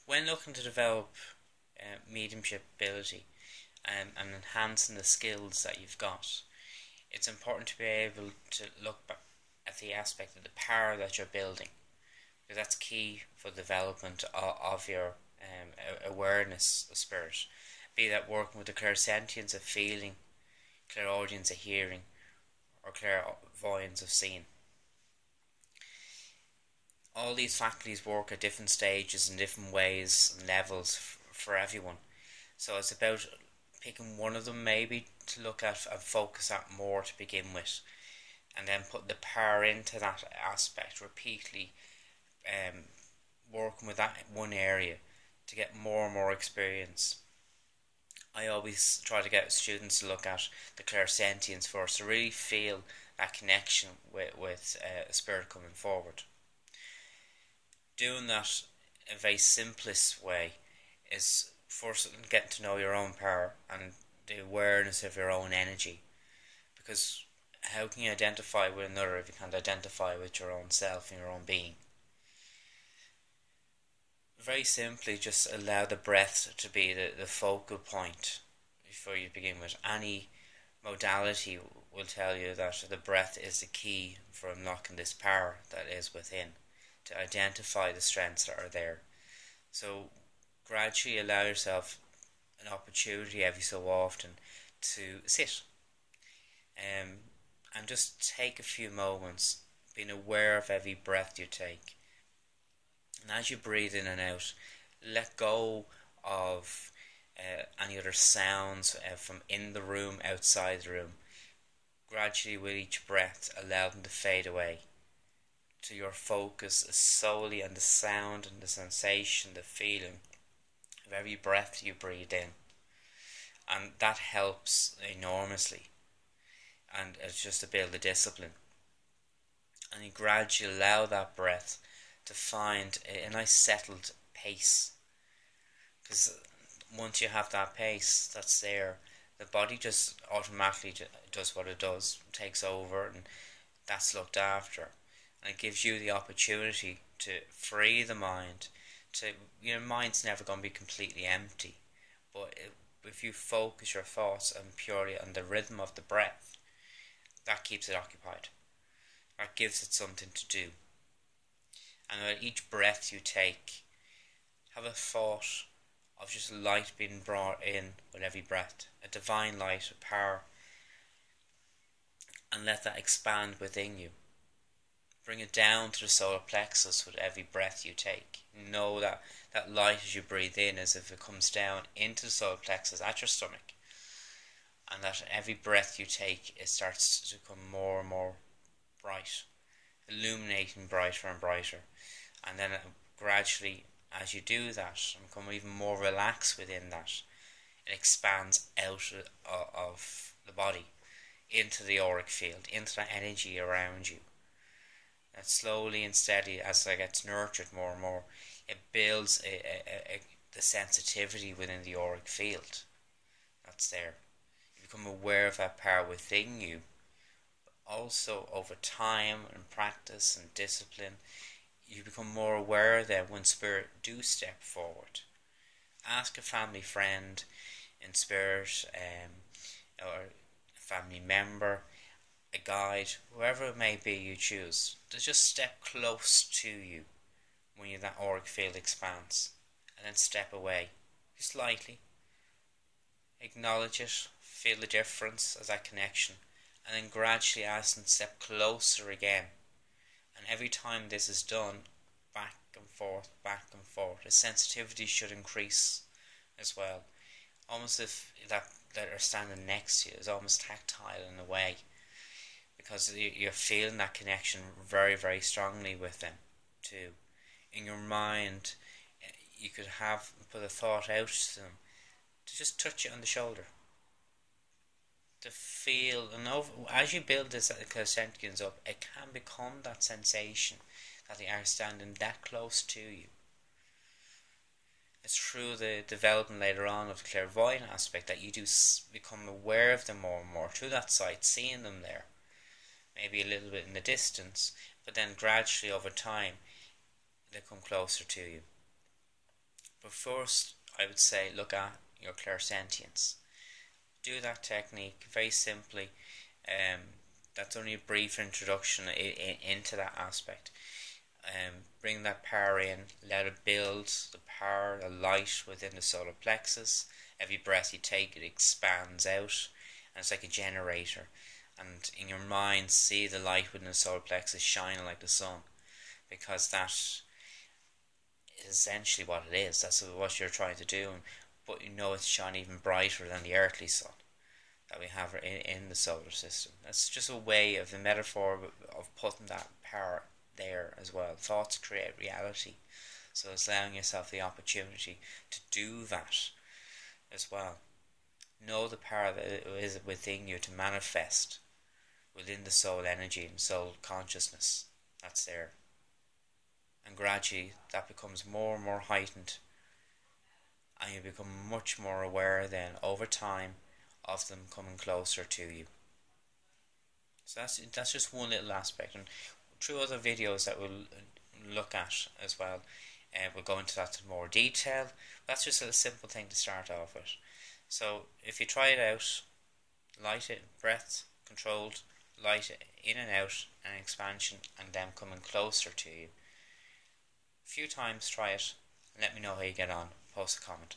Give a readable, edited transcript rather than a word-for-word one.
When looking to develop mediumship ability and enhancing the skills that you've got, it's important to be able to look back at the aspect of the power that you're building, because that's key for the development of your awareness of spirit, be that working with the clairsentience of feeling, clairaudience of hearing, or clairvoyance of seeing. All these faculties work at different stages in different ways and levels for everyone. So it's about picking one of them maybe to look at and focus at more to begin with, and then put the power into that aspect repeatedly, working with that one area to get more and more experience. I always try to get students to look at the clairsentience first, to really feel that connection with spirit coming forward. Doing that in a very simplest way is first getting to know your own power and the awareness of your own energy, because how can you identify with another if you can't identify with your own self and your own being? Very simply, just allow the breath to be the focal point before you begin with. Any modality will tell you that the breath is the key for unlocking this power that is within, to identify the strengths that are there. So gradually allow yourself an opportunity every so often to sit and just take a few moments being aware of every breath you take. And as you breathe in and out, let go of any other sounds from in the room, outside the room. Gradually with each breath, allow them to fade away, to your focus is solely on the sound and the sensation, the feeling of every breath you breathe in. And that helps enormously, and it's just to build the discipline. And you gradually allow that breath to find a nice settled pace, because once you have that pace that's there, the body just automatically does what it does, takes over, and that's looked after. And it gives you the opportunity to free the mind. Your mind's never going to be completely empty, but if you focus your thoughts and purely on the rhythm of the breath, that keeps it occupied. That gives it something to do. And with each breath you take, have a thought of just light being brought in with every breath, a divine light, a power, and let that expand within you. Bring it down to the solar plexus with every breath you take. Know that light as you breathe in, as if it comes down into the solar plexus at your stomach, and that every breath you take, it starts to become more and more bright, illuminating brighter and brighter. And then gradually, as you do that and become even more relaxed within that, it expands out of the body into the auric field, into that energy around you. And slowly and steady, as it gets nurtured more and more, it builds the sensitivity within the auric field that's there. You become aware of that power within you. But also over time and practice and discipline, you become more aware that when spirit do step forward. Ask a family friend in spirit, or a family member, a guide, whoever it may be you choose, to just step close to you when that auric field expands, and then step away slightly. Acknowledge it, feel the difference as that connection, and then gradually ask them to step closer again. And every time this is done, back and forth, the sensitivity should increase as well. Almost if that are standing next to you is almost tactile in a way, because you're feeling that connection very, very strongly with them too. In your mind, you could put a thought out to them to just touch you on the shoulder, to feel, and as you build this clairsentience up, it can become that sensation that they are standing that close to you. It's through the development later on of the clairvoyant aspect that you do become aware of them more and more through that sight, seeing them there, maybe a little bit in the distance, but then gradually over time they come closer to you. But first, I would say look at your clairsentience. Do that technique very simply. That's only a brief introduction into that aspect. Bring that power in, let it build the power, the light within the solar plexus. Every breath you take, it expands out, and it's like a generator. And in your mind, see the light within the solar plexus shining like the sun, because that is essentially what it is. That's what you're trying to do, but you know it's shining even brighter than the earthly sun that we have in the solar system. That's just a way of the metaphor of putting that power there as well. Thoughts create reality, so it's allowing yourself the opportunity to do that as well. Know the power that is within you to manifest within the soul energy and soul consciousness that's there, and gradually that becomes more and more heightened, and you become much more aware then over time of them coming closer to you. So that's just one little aspect, and through other videos that we'll look at as well, we'll go into that in more detail. That's just a simple thing to start off with. So if you try it out, light it, breath controlled, light it in and out, and expansion, and them coming closer to you. A few times try it, and let me know how you get on. Post a comment.